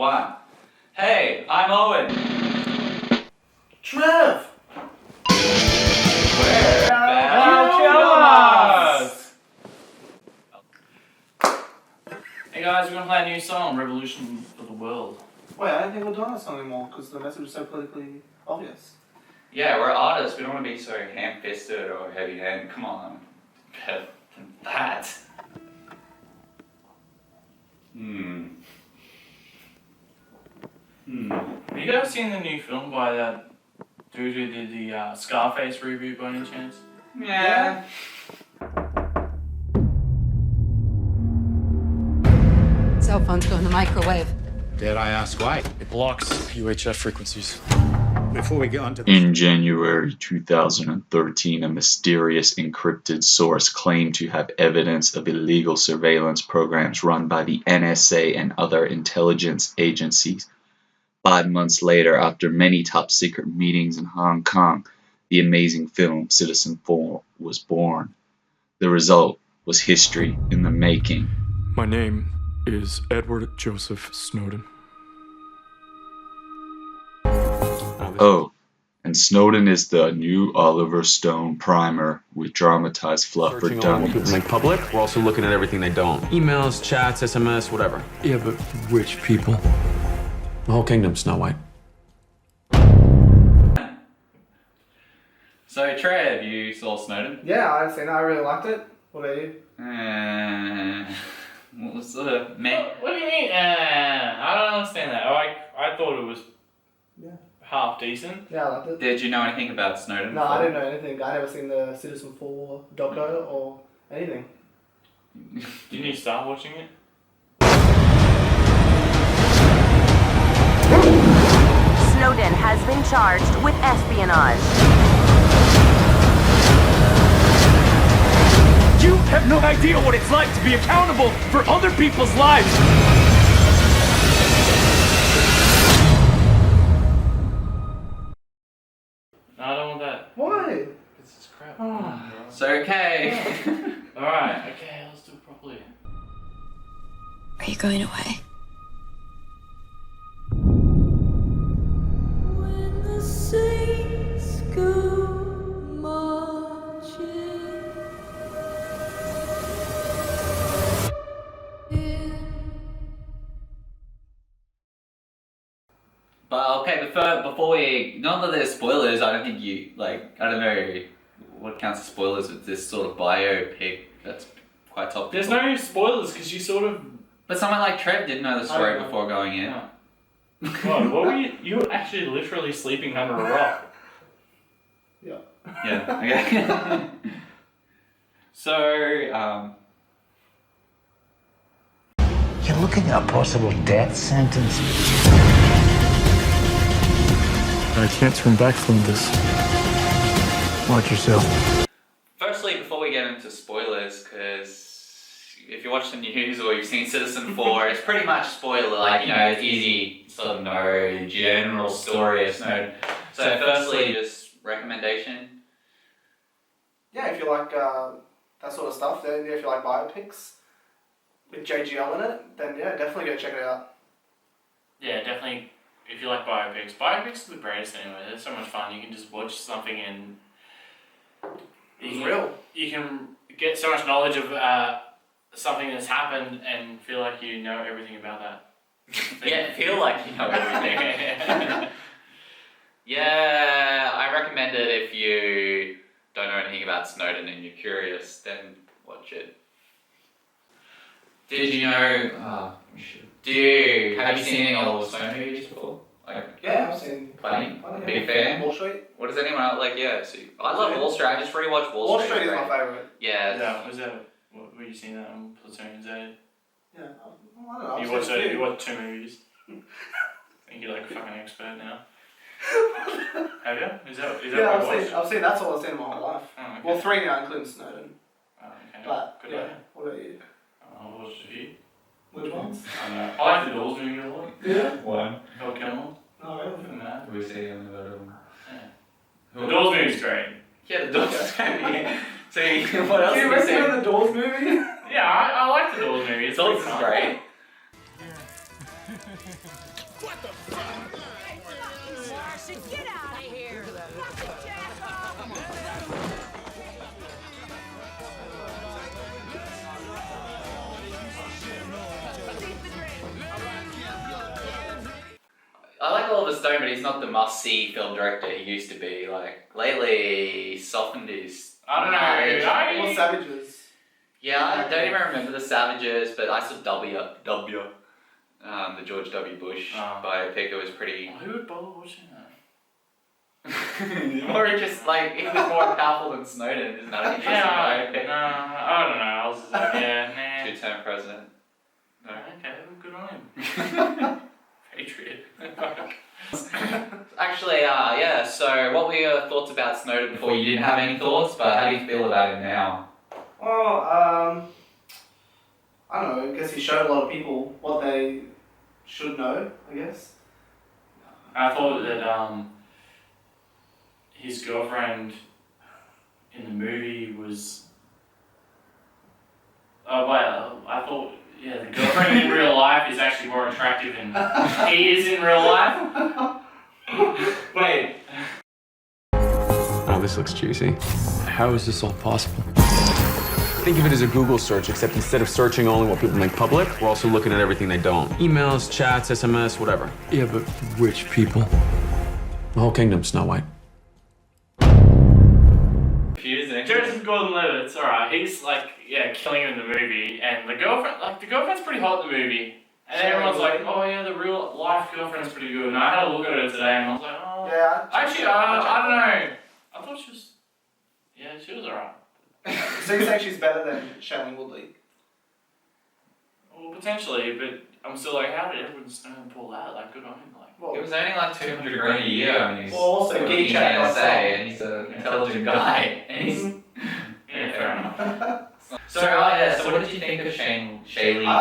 1. Hey, I'm Owen. Trev! We're VAL KILL MARS! Hey guys, we're gonna play a new song, Revolution for the World. Wait, I don't think we're doing this song anymore because the message is so politically obvious. Yeah, we're artists. We don't want to be so ham-fisted or heavy-handed. Come on, better than that. Have you guys seen the new film by that dude who did the Scarface reboot by any chance? Yeah. Cell phones go in the microwave. Dare I ask why? It blocks UHF frequencies. Before we get on to the... In January 2013, a mysterious encrypted source claimed to have evidence of illegal surveillance programs run by the NSA and other intelligence agencies. 5 months later, after many top-secret meetings in Hong Kong, the amazing film Citizen 4 was born. The result was history in the making. My name is Edward Joseph Snowden. Oh, and Snowden is the new Oliver Stone primer with dramatized fluff for Searching all what people dummies. make public. We're also looking at everything they don't. Emails, chats, SMS, whatever. Yeah, but which people? The whole kingdom's Snow White. So Trev, you saw Snowden? Yeah, I've seen it. I really liked it. What about you? What was the meh? What do you mean? I don't understand that. I thought it was half decent. Yeah, I liked it. Did you know anything about Snowden? No, before? I didn't know anything. I never seen the Citizen 4 doco or anything. Didn't you start watching it? Snowden has been charged with espionage. You have no idea what it's like to be accountable for other people's lives! No, I don't want that. Why? This is crap. Oh. So okay. Alright, okay, let's do it properly. Are you going away? When the saints go marching in. But okay, before we, not that there's spoilers, I don't think you, like, I don't know what counts as spoilers with this sort of biopic that's quite topical. There's no spoilers because you sort of. But someone like Trev didn't know the story don't know. before going in. No. God, what were you? You were actually literally sleeping under a rock. Yeah. Yeah, okay. So, You're looking at a possible death sentence. I can't turn back from this. Watch yourself. firstly, before we get into spoilers, because if you watch the news or you've seen Citizen 4, it's pretty much spoiler, like, you know, it's easy to sort of know the general story of Snowden. So firstly, just recommendation. Yeah, if you like that sort of stuff, then if you like biopics with JGL in it, then yeah, definitely go check it out. Yeah, definitely. If you like biopics, biopics are the greatest anyway. They're so much fun. You can just watch something and It's real. You can get so much knowledge of something that's happened and feel like you know everything about that. Yeah, feel like you know everything. Yeah, I recommend it if you don't know anything about Snowden and you're curious, then watch it. Did you know? Have you seen any old Snowden movies before? Like, Yeah, I've seen Funny? Big fan? Wall Street. what does anyone else like? Yeah, see, I love Wall Street. I just rewatched Wall Wall Street. Street is Great. my favourite. Yeah. Yeah, was that? What, were you seeing that on Platoon? Is that? Yeah, I don't know. You watched it. You watched 2 movies. I think you're like a fucking expert now. Have you? Is that Yeah, what you watched? I've seen that's all I've seen in my whole life. Oh, okay. Well, 3 now, including Snowden. Oh, okay. But Good yeah, idea. what about you? I watched a few. Which ones? I know. I like the Doors movie a lot. Yeah. One. VAL KILL MARS. No, really. No. We see on the other one. The Doors movie's great. Yeah, the Doors. So what else Do you have you seen? recommend the Doors movie? Yeah, I like the Doors movie. It's Doors pretty is fun. great. Martian, get out of here! Fucking jack-off! I like Oliver Stone, but he's not the must-see film director he used to be. Like, lately, he softened his... I don't know. Or Savages. Yeah, I don't even remember the Savages, but I saw W, the George W. Bush biopic. It was pretty... Who would bother watching that? More just like, he was more powerful than Snowden, isn't that an interesting biopic? No, I don't know. I was just like, yeah, nah. Two-term president. No. Okay, well, good on him. Patriot. Actually, yeah, so what were your thoughts about Snowden before? You didn't have any thoughts, but how do you feel about him now? Well, I don't know, I guess he showed a lot of people what they should know, I guess. I thought that his girlfriend in the movie was... Oh, wow, I thought... Yeah, the girlfriend in real life is actually more attractive than he is in real life. Wait. Oh, this looks juicy. How is this all possible? Think of it as a Google search, except instead of searching only what people make public, we're also looking at everything they don't. Emails, chats, SMS, whatever. Yeah, but which people? The whole kingdom, Snow White. Joseph Gordon-Levitt, alright, he's like, yeah, killing him in the movie, and the girlfriend's pretty hot in the movie, and everyone's like, oh yeah, the real life girlfriend's pretty good, and I had a look at her today, and I was like, oh, yeah, actually, I don't know, I thought she was, yeah, she was alright. So you think she's better than Shailene Woodley? Well, potentially, but I'm still like, how did Edward Snowden pull that? Like, good on him, like. Well, it was only like $200 grand a year, and he's also working in the NSA, and he's an intelligent guy, and he's... Yeah, fair enough. So what did you think of Shailene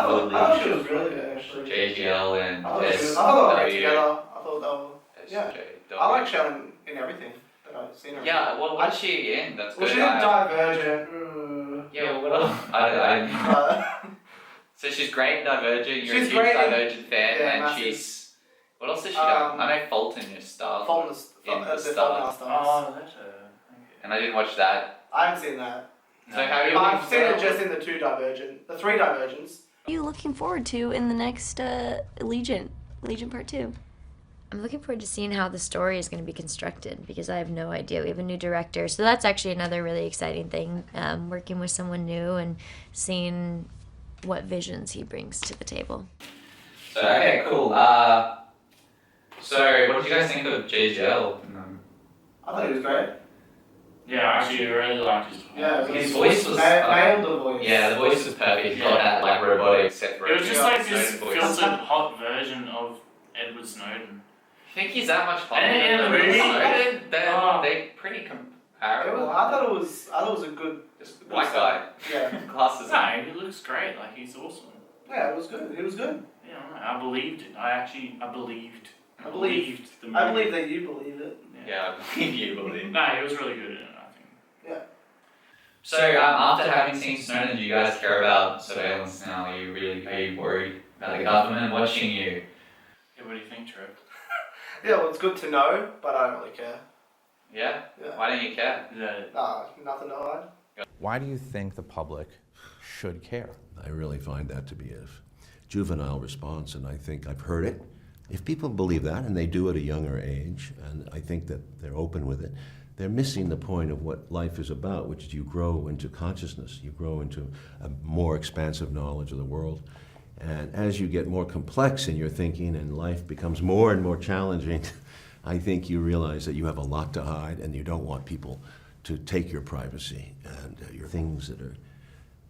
Woodley? I thought she was really good, actually. JGL and I thought they were great together. I thought they were... Yeah. I like Shailene in everything that I've seen her in. Yeah, well, what's she in? That's good. Well, she's in Divergent. Yeah, well, what else? So she's great in Divergent. You're a huge Divergent fan, yeah, and massive. she's... What else has she done? I know Fault in Your Stars. Fault in the Stars. Oh, that's and I didn't watch that. I haven't seen that. So how are you I've seen it just in the three Divergents. What are you looking forward to in the next Legion Part 2? I'm looking forward to seeing how the story is going to be constructed because I have no idea. We have a new director, so that's actually another really exciting thing, working with someone new and seeing what visions he brings to the table. So, okay, cool. So, what did you guys think of JGL? I thought he was great. Yeah, actually, I really liked his voice. Yeah, his voice was... nailed the voice. Yeah, the voice was perfect. He got that, like, robotic separation. It was just like this filtered, hot version of Edward Snowden. You think he's that much hotter in the movie? Snowden? They're pretty comparable. I thought it was a good... Just white guy. Yeah. Glasses. No, he looks great. Like, he's awesome. Yeah, it was good. It was good. Yeah, I believed it. I believed. I believe the movie. I believe that you believe it. Yeah, I believe you believe. No, he was really good in it, I think. Yeah. So, after having seen Snowden, do you guys care about surveillance now? Are you worried about the government watching you? Yeah, what do you think, Trev? Yeah, well, it's good to know, but I don't really care. Yeah? Yeah. Why don't you care? Nothing to hide. Why do you think the public should care? I really find that to be a juvenile response, and I think I've heard it. If people believe that, and they do at a younger age, and I think that they're open with it, they're missing the point of what life is about, which is you grow into consciousness, you grow into a more expansive knowledge of the world. And as you get more complex in your thinking and life becomes more and more challenging, I think you realize that you have a lot to hide and you don't want people to take your privacy and your things that are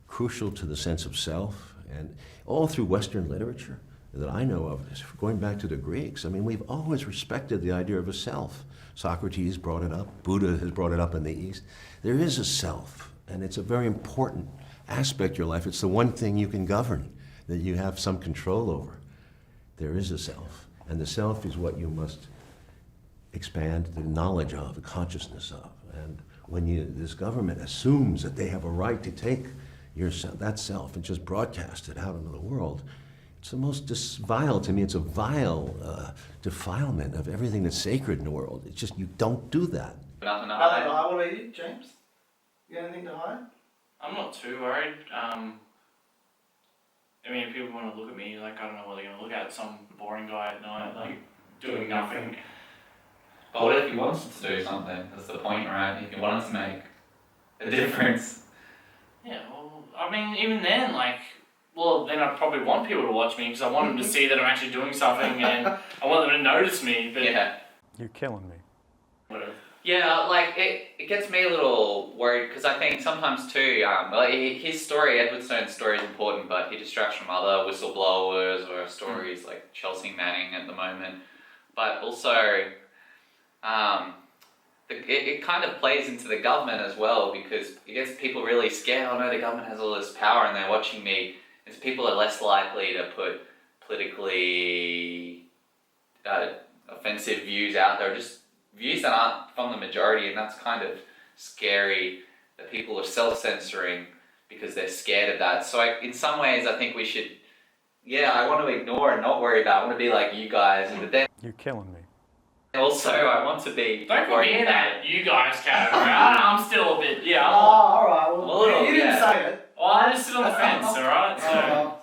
crucial to the sense of self. And all through Western literature that I know of, going back to the Greeks, I mean, we've always respected the idea of a self. Socrates brought it up, Buddha has brought it up in the East. There is a self, and it's a very important aspect of your life. It's the one thing you can govern, that you have some control over. There is a self, and the self is what you must expand the knowledge of, the consciousness of. And when this government assumes that they have a right to take that self and just broadcast it out into the world, It's the most vile, to me, it's a vile defilement of everything that's sacred in the world. It's just, you don't do that. Nothing to Nothing to hide. hide. What about you, James? You got anything to hide? I'm not too worried. I mean, if people want to look at me, like, I don't know what they're going to look at. Some boring guy at night, like, doing nothing. But what if he wants to do something? That's the point, right? If he wants to make a difference. Yeah, well, I mean, even then, like, well, then I'd probably want people to watch me because I want them to see that I'm actually doing something and I want them to notice me. But Yeah. You're killing me. Whatever. Yeah, like it gets me a little worried because I think sometimes too, like his story, Edward Snowden's story is important, but he distracts from other whistleblowers or stories like Chelsea Manning at the moment. But also, it kind of plays into the government as well because it gets people really scared. Oh no, the government has all this power and they're watching me. And so people are less likely to put politically offensive views out there, just views that aren't from the majority, and that's kind of scary that people are self-censoring because they're scared of that. So in some ways I think we should, I want to ignore and not worry about it. I want to be like you guys, but then You're killing me. also I want to be Don't put me in worried that you guys category. I'm still a bit, Oh, alright. Well, A little, you didn't say it. Well, I just sit on the fence, alright? So.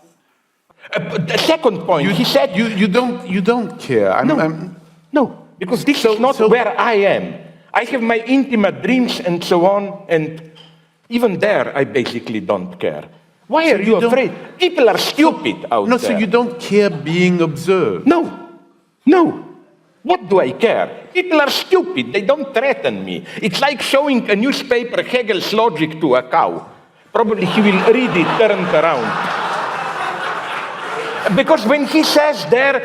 But the second point, he said, you don't care. no, because this is not where I am. I have my intimate dreams and so on, and even there, I basically don't care. Why are you afraid? People are stupid out there. No, so you don't care being observed? No. What do I care? People are stupid. They don't threaten me. It's like showing a newspaper Hegel's logic to a cow. Probably he will read it turned around. Because when he says there,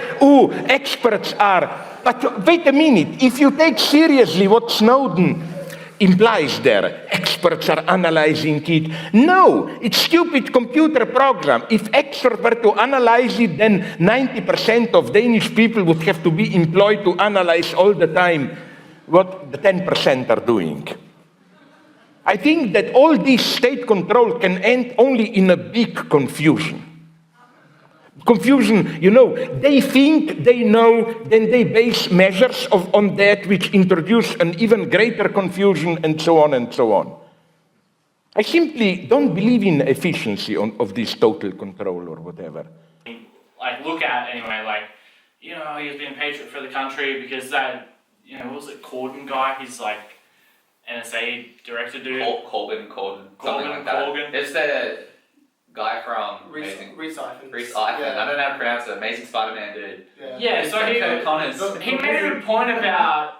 experts are... But wait a minute. If you take seriously what Snowden implies there, experts are analyzing it. No, it's stupid computer program. If experts were to analyze it, then 90% of Danish people would have to be employed to analyze all the time what the 10% are doing. I think that all this state control can end only in a big confusion. Confusion, they think they know, then they base measures on that which introduce an even greater confusion and so on and so on. I simply don't believe in efficiency of this total control or whatever. Like, look at, anyway, like, he's been a patriot for the country because that, what was it, Corden guy? He's like NSA director dude. Corbin, something like that. It's the guy from Recycling. I don't know how to pronounce it. Amazing Spider-Man dude. Yeah, so he made a point about,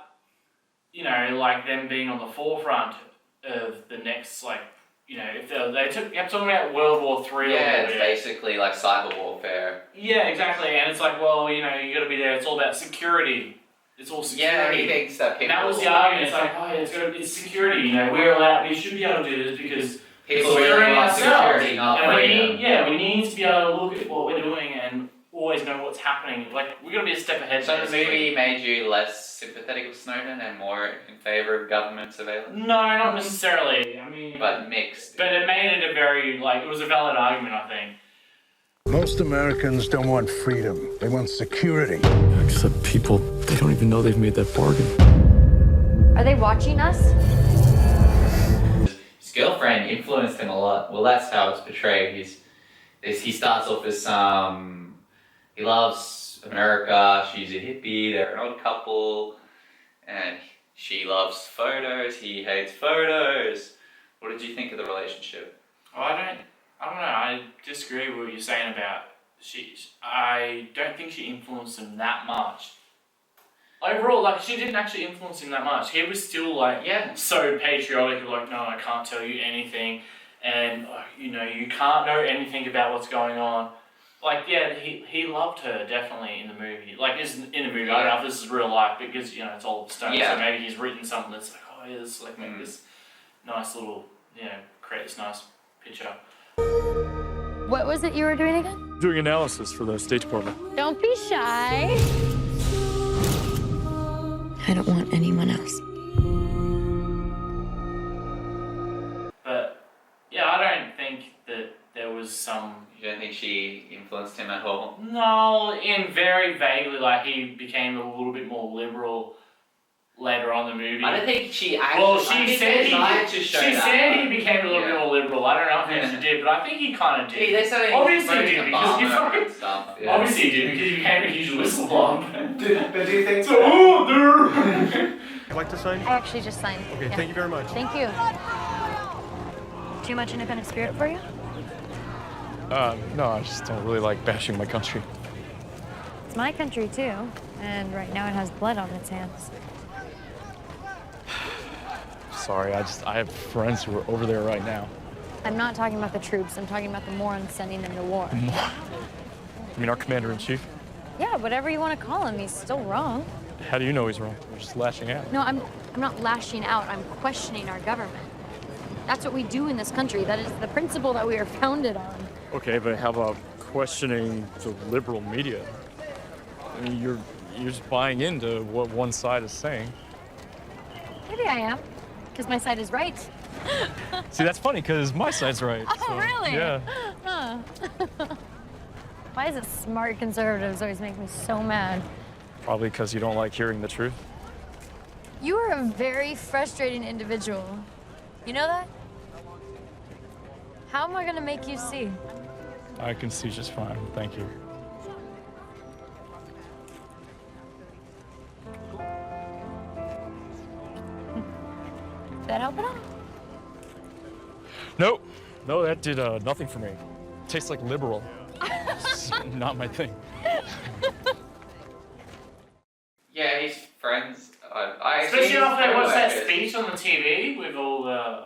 like them being on the forefront of the next, like, if they kept talking about World War III. Yeah, it's basically like cyber warfare. Yeah, exactly, and it's like, well, you got to be there. It's all about security. It's all security. Yeah, he thinks that people. And that was the argument. It's like, it's security. We should be able to do this because people really want security, not we need to be able to look at what we're doing and always know what's happening. Like, we're going to be a step ahead. So the movie made you less sympathetic with Snowden and more in favor of government surveillance? No, not necessarily. I mean... But mixed. But it made it it was a valid argument, I think. Most Americans don't want freedom. They want security. Except people, they don't even know they've made that bargain. Are they watching us? His girlfriend influenced him a lot. Well, that's how it's portrayed. He starts off as he loves America, she's a hippie, they're an odd couple, and she loves photos, he hates photos. What did you think of the relationship? Oh, I don't know, I disagree with what you're saying about I don't think she influenced him that much. Overall, like, she didn't actually influence him that much. He was still, like, so patriotic, like, no, I can't tell you anything, and, you can't know anything about what's going on. Like, yeah, he loved her, definitely, in the movie. Like, in the movie, I don't know if this is real life, because, it's all stone, so maybe he's written something that's like, oh, yeah, this, like, make this nice little, create this nice picture. What was it you were doing again? Doing analysis for the State Department. Don't be shy. I don't want anyone else. But, yeah, I don't think that there was some... You don't think he he influenced him at all? No, in very vaguely, like he became a little bit more liberal later on in the movie. I don't think she actually. Well, I she think said they tried to show she that, said but- he became a little bit more liberal. I don't know if she did, but I think he kind of did. Yeah, they said he Obviously voted he did for because he Obama fucking. and stuff. Yeah. Obviously he did because he became a huge whistleblower. But do you think? I'd like to sign? I actually just signed. Okay, Yeah. thank you very much. Thank you. Too much independent spirit for you? No, I just don't really like bashing my country. It's my country too, and right now it has blood on its hands. Sorry, I have friends who are over there right now. I'm not talking about the troops, I'm talking about the morons sending them to war. You mean our commander-in-chief? Yeah, whatever you want to call him, he's still wrong. How do you know he's wrong? You're just lashing out. No, I'm not lashing out, I'm questioning our government. That's what we do in this country. That is the principle that we are founded on. Okay, but how about questioning the liberal media? I mean, you're just buying into what one side is saying. Maybe I am, because my side is right. See, that's funny, because my side's right. Oh, so, really? Yeah. Huh. Why is it smart conservatives always make me so mad? Probably because you don't like hearing the truth. You are a very frustrating individual. You know that? How am I gonna make you see? I can see just fine. Thank you. Did that help at all? Nope. No, that did nothing for me. Tastes like liberal. It's not my thing. Yeah, he's friends. I Especially after they watched that co-workers. speech on the TV with all the.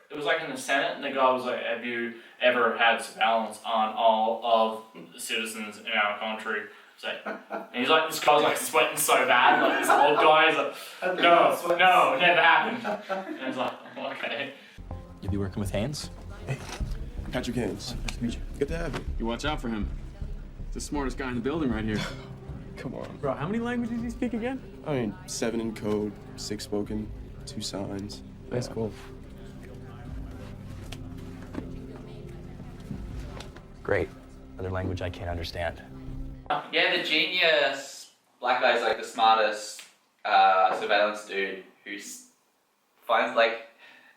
It was like in the Senate, and the guy was like, "Have you ever had surveillance on all of the citizens in our country?" So, and he's like, this guy's like sweating so bad, like this old guy is like, no, it never happened. And he's like, oh, okay. You be working with Haynes? Hey, Patrick Haynes. Nice to meet you. Good to have you. You watch out for him. The smartest guy in the building right here. Come on. Bro, how many languages do you speak again? I mean, 7 in code, 6 spoken, 2 signs. That's cool. Great. Another language I can't understand. Yeah, the genius black guy's like the smartest surveillance dude who finds like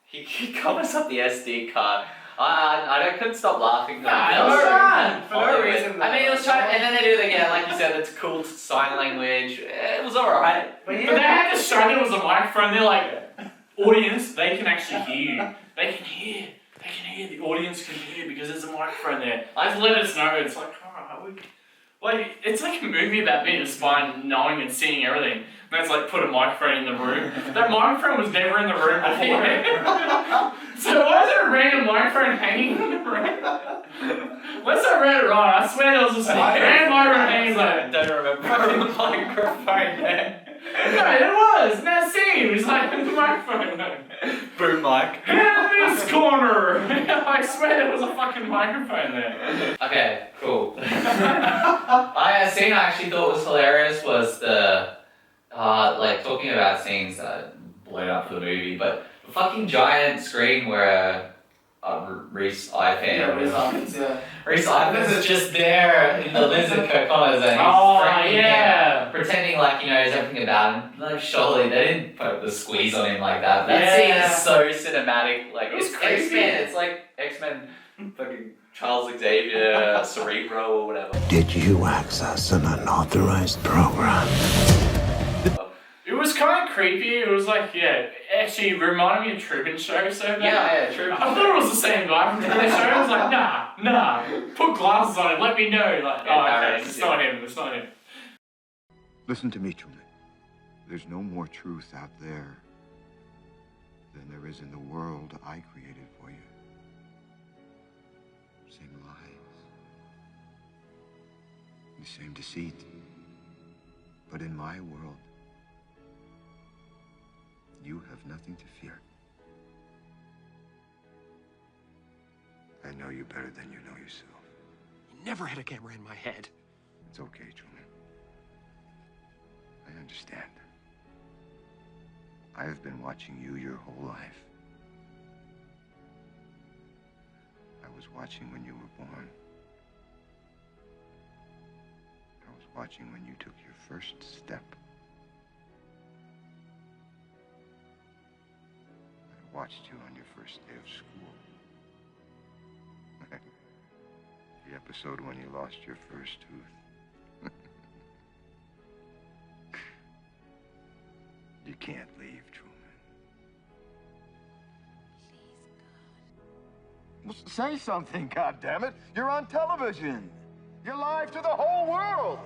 he covers up the SD card. I couldn't stop laughing. Nah, It was fun. for no reason. I mean, it was trying, and then they do it again, like you said. It's cool sign language. It was alright. But they had to show there was a microphone. They're like, audience, they can actually hear you. They can hear. The audience can hear because there's a microphone there. I just let us know. It's like, alright, like it's like a movie about being a spy and knowing and seeing everything. And that's like put a microphone in the room. That microphone was never in the room before. So why is there a random microphone hanging in the room? Unless I read it wrong, I swear there was just a random microphone hanging like. I don't remember the microphone there. No, it was. In that scene, it was like the microphone. Boom mic. In this corner. I swear there was a fucking microphone there. Okay, cool. A scene I actually thought was hilarious was the, like talking about scenes that blown up for the movie, but the fucking giant screen where Reese Ifans Reese Ifans is just there in the lizard coconas and he's framing him, pretending like he knows everything about him. Like surely they didn't put the squeeze on him like that. That scene is so cinematic. Like it's X-Men. It's like X-Men fucking Charles Xavier, Cerebro or whatever. Did you access an unauthorized program? It was kind of creepy. It was like, actually reminded me of Truman Show so bad. Yeah, Truman I thought it was the same guy from Truman Show. I was like, nah. Put glasses on him. Let me know. Like, okay, it's not him. It's not him. Listen to me, Truman. There's no more truth out there than there is in the world I created for you. Same lies. The same deceit. But in my world, you have nothing to fear. I know you better than you know yourself. You never had a camera in my head. It's okay, Truman. I understand. I have been watching you your whole life. I was watching when you were born. watching when you took your first step. I watched you on your first day of school. The episode when you lost your first tooth. You can't leave, Truman. Well, say something, goddammit. You're on television. You're live to the whole world.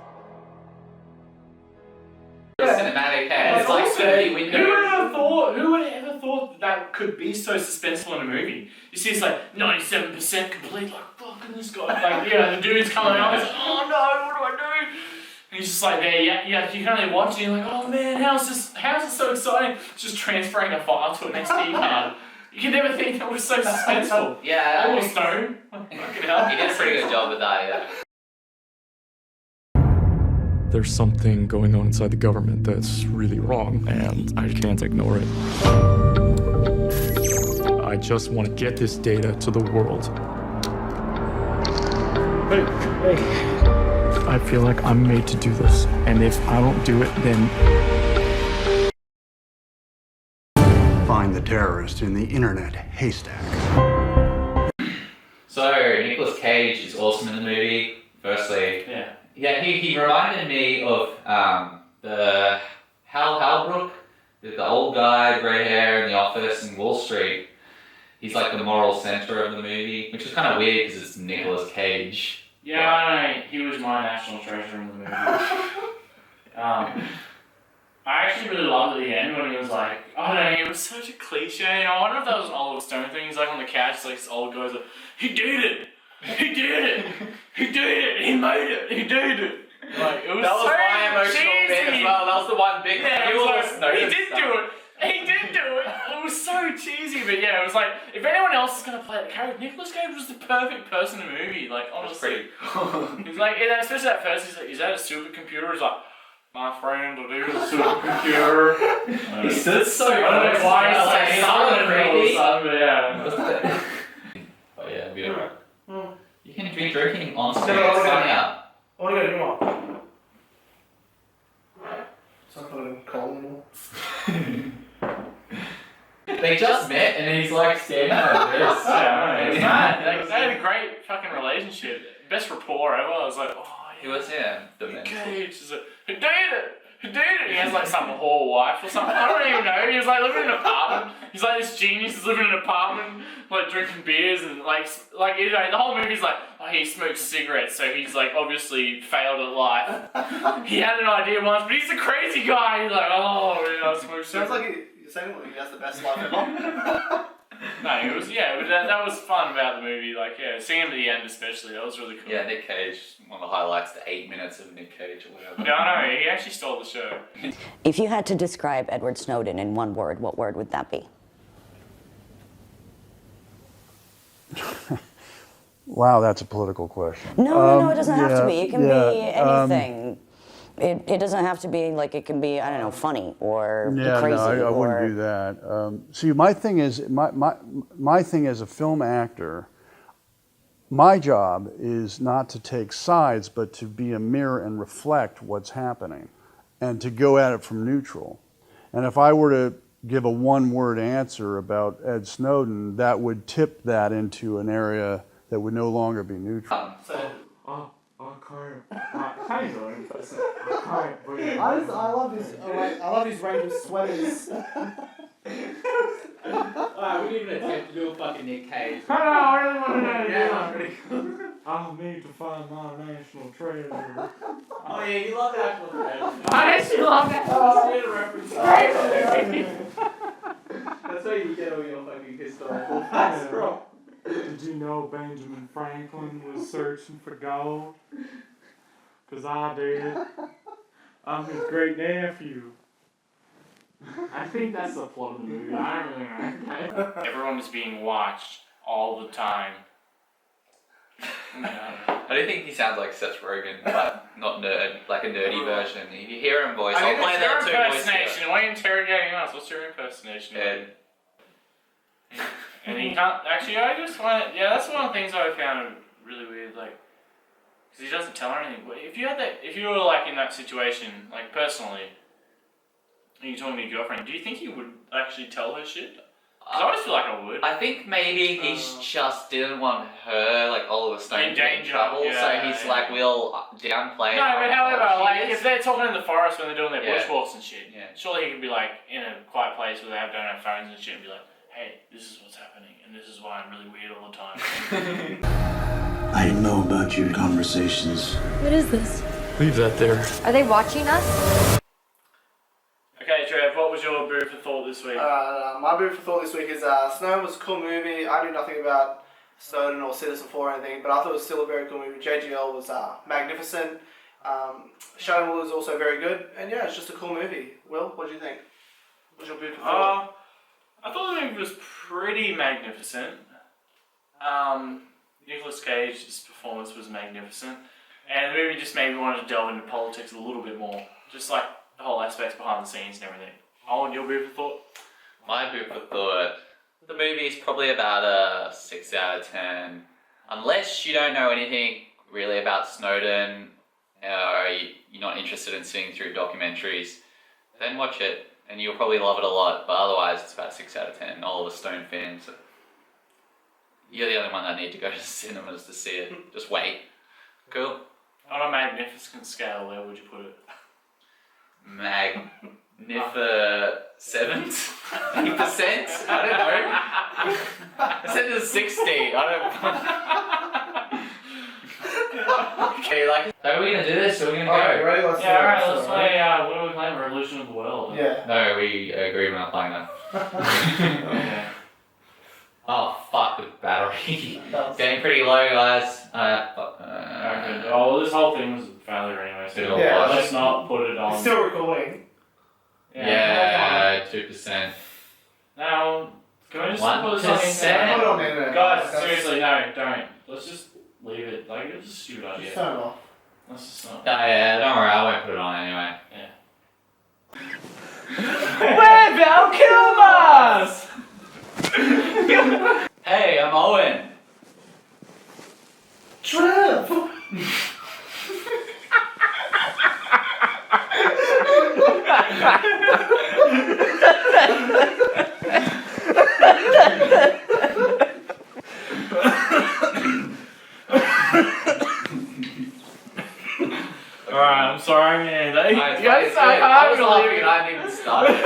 Cinematic and it's like so many windows. Who would have ever thought that could be so suspenseful in a movie? You see, it's like 97% complete, like, fucking this guy. Like, yeah, the dude's coming out, he's like, oh no, what do I do? And he's just like, there, yeah, you can only watch it, and you're like, oh man, how's this so exciting? It's just transferring a file to an SD card. You can never think that was so suspenseful. Yeah. Or Stone. Fucking hell. He did a pretty good job with that, yeah. There's something going on inside the government that's really wrong, and I can't ignore it. I just want to get this data to the world. Hey. I feel like I'm made to do this, and if I don't do it, then... Find the terrorist in the internet haystack. So, Nicolas Cage is awesome in the movie, firstly. Yeah, he reminded me of the Hal Halbrook, the old guy, grey hair in The Office and Wall Street. He's like the moral center of the movie, which is kind of weird because it's Nicolas Cage. Yeah, I know. He was my national treasure in the movie. I actually really loved at the end when he was like, I don't know, it was such a cliche. I wonder if that was an Oliver Stone thing. He's like on the couch, like this old guy's like, he did it! He did it! He did it! He made it! He did it! Like, it was that was so my emotional cheesy. bit as well. That was the one big Yeah, thing. it was like, he did do it! He did do it! It was so cheesy, but yeah, it was like, if anyone else is gonna play the character, Nicolas Cage was the perfect person in the movie, like, honestly. He's like, especially that first, he's like, is that a supercomputer? He's like, my friend, it is a supercomputer. He stood so I don't know why he's like, silent, really. but yeah. Oh yeah, beautiful. You can be drinking on No, screen, no, it's no. funny out. I want to go do one. It's not going to call anymore. They just met and he's like standing like this. Yeah, it's mad. Like, they had a great fucking relationship. Best rapport ever. I was like, oh He was, yeah, the man. Cage is like, who did it? Who did it? He has like some whore wife or something. I don't even know. He was like living in an apartment. He's like this genius is living in an apartment, like drinking beers and like you know, the whole movie's like, oh, he smokes cigarettes, so he's like obviously failed at life. He had an idea once, but he's a crazy guy. He's like, oh, yeah, I smoke cigarettes. Sounds like you're saying he has the best life ever. No, it was, yeah, that was fun about the movie, like, yeah, seeing him at the end especially, that was really cool. Yeah, Nick Cage, one of the highlights, the 8 minutes of Nick Cage or whatever. Yeah, I know, he actually stole the show. If you had to describe Edward Snowden in one word, what word would that be? Wow, that's a political question. No, it doesn't have to be. It can yeah, be anything. It doesn't have to be, like, it can be, I don't know, funny or crazy. No, I wouldn't do that. See, my thing is, my thing as a film actor, my job is not to take sides, but to be a mirror and reflect what's happening and to go at it from neutral. And if I were to give a one-word answer about Ed Snowden, that would tip that into an area that would no longer be neutral. I love his range of sweaters. Alright, we didn't even attempt to do a fucking Nick Cage. I really want to know. Yeah, I'll need to find my national treasure. Oh yeah, you love National Treasure. I actually love that. That's why you get all your fucking historical facts from. Did you know Benjamin Franklin was searching for gold? Because I did. I'm his great nephew. I think that's the plot of the movie. I don't really know. Everyone is being watched all the time. I do think he sounds like Seth Rogen, but not nerd, like a nerdy version. If you hear him voice, I'll play that too. Impersonation. Why are you interrogating us? What's your impersonation? Ed. And he can't. Actually, I just find it. Yeah, that's one of the things I found really weird. Like, Because he doesn't tell her anything. But if you were like in that situation, like personally, and you're talking to your girlfriend, do you think you would actually tell her shit? Because I always feel like I would. I think maybe he just didn't want her, like Oliver Stone, to get in trouble, so he's like, we'll downplay. No, but however, how like she is. if they're talking in the forest when they're doing their Yeah. bushwalks and shit, surely he could be like in a quiet place where they don't have phones and shit, and be like, "Hey, this is what's happening, and this is why I'm really weird all the time." I know about your conversations. What is this? Leave that there. Are they watching us? Okay, Trev, what was your boo for thought this week? My boo for thought this week is Snowden was a cool movie. I knew nothing about Snowden or Citizen4 or anything, but I thought it was still a very cool movie. JGL was magnificent. Shadow was also very good, and yeah, it's just a cool movie. Will, what do you think? What's your boo for thought? I thought the movie was pretty magnificent. Nicolas Cage's performance was magnificent, and the movie just made me want to delve into politics a little bit more, just like the whole aspects behind the scenes and everything. Owen, your boo for thought? My boo for thought, the movie is probably about a 6 out of 10. Unless you don't know anything really about Snowden, or you're not interested in seeing through documentaries, then watch it, and you'll probably love it a lot, but otherwise it's about 6 out of 10. All of the Stone fans, you're the only one that need to go to cinemas to see it. Just wait. Cool. On a magnificent scale, where would you put it? Magnificent? 8%? I don't know. I said it was 60. I don't. Okay, like, are we gonna do this? Are we gonna go? Ready? Let's let's play. What are we playing? Revolution of the World. Yeah. No, we agree we're not playing that. Okay. Oh, fuck the battery. Getting pretty low, guys. Okay. Oh, well, this whole thing was a failure anyway, so Yeah, let's not put it on. It's still recording. Yeah, 2%. Now, can we just 1%? put something Put it on the internet. Guys, seriously, no, don't. Let's just leave it. Like, it's a stupid idea. Just turn it off. Let's just not. Yeah, don't worry, I won't put it on anyway. Yeah. We're VAL KILL MARS! Hey, I'm Owen. Trev! Alright, I'm sorry, man. You guys I was laughing and I hadn't even started.